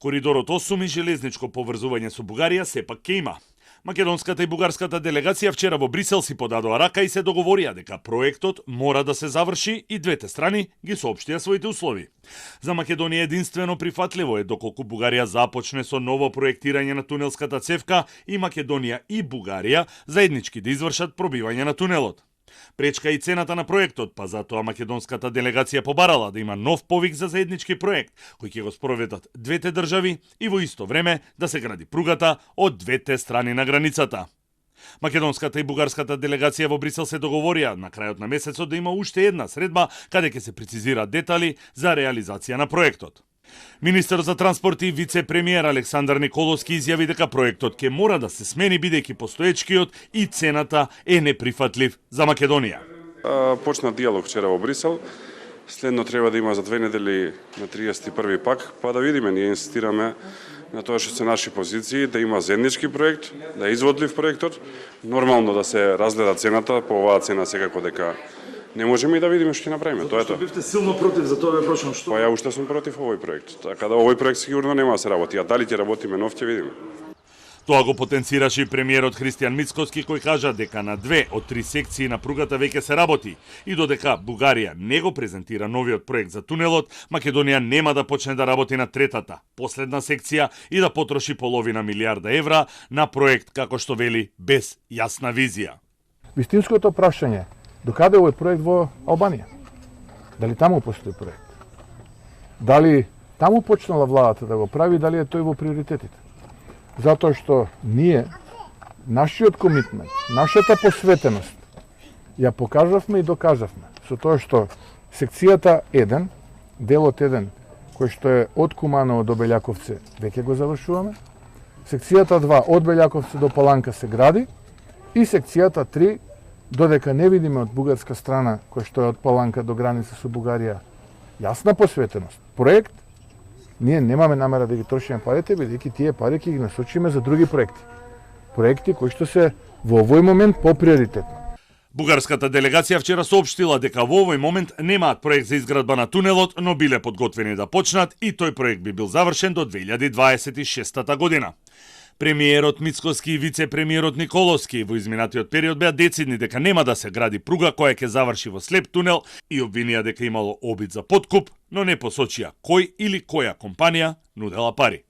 Коридорот 8 и железничко поврзување со Бугарија сепак ќе има. Македонската и бугарската делегација вчера во Брисел си подадоа рака и се договорија дека проектот мора да се заврши и двете страни ги соопштија своите услови. За Македонија единствено прифатливо е доколку Бугарија започне со ново проектирање на тунелската цевка и Македонија и Бугарија заеднички да извршат пробивање на тунелот. Пречка и цената на проектот, па затоа македонската делегација побарала да има нов повик за заеднички проект, кој ќе го спроведат двете држави и во исто време да се гради пругата од двете страни на границата. Македонската и бугарската делегација во Брисел се договорија на крајот на месецот да има уште една средба каде ќе се прецизираат детали за реализација на проектот. Министер за транспорт и вице-премиер Александар Николовски изјави дека проектот ќе мора да се смени бидејќи постоечкиот и цената е неприфатлив за Македонија. Почна диалог вчера во Брисел. Следно треба да има за 2 недели на 31 пак, па да видиме, ние инсистираме на тоа што се наши позиции, да има заеднички проект, да е изводлив проектот, нормално да се разгледа цената, по оваа цена секако дека не можеме и да видиме што ќе направиме, тоа е тоа. Бивте силно против, за тоа ве прашам што. Па ја уште сум против овој проект, така да овој проект сигурно нема да се работи, а дали ќе работиме нов ќе видиме. Тоа го потенцираше и премиерот Христијан Мицкоски, кој кажа дека на 2 од 3 секции на пругата веќе се работи и додека Бугарија не го презентира новиот проект за тунелот, Македонија нема да почне да работи на третата, последна секција и да потроши половина милиарда евра на проект, како што вели, без јасна визија. Вистинското прашање, докаде овој проект во Албанија? Дали таму постои проект? Дали таму почнала владата да го прави, дали е тој во приоритетите? Затоа што ние, нашиот комитмент, нашата посветеност, ја покажавме и докажавме со тоа што секцијата 1, делот 1, кој што е од Куманово до Белјаковце, веќе го завршуваме, секцијата 2 од Белјаковце до Паланка се гради и секцијата 3, додека не видиме од бугарска страна, кој што е од Паланка до граница со Бугарија, јасна посветеност, проект, ние немаме намера да ги трошиме парите, бидејќи тие пари ќе ги насочиме за други проекти. Проекти кои што се во овој момент поприоритетни. Бугарската делегација вчера соопштила дека во овој момент немаат проект за изградба на тунелот, но биле подготвени да почнат и тој проект би бил завршен до 2026 година. Премиерот Мицкоски и вице-премиерот Николовски во изминатиот период беа децидни дека нема да се гради пруга која ќе заврши во слеп тунел и обвинија дека имало обид за подкуп, но не посочија кој или која компанија нудела пари.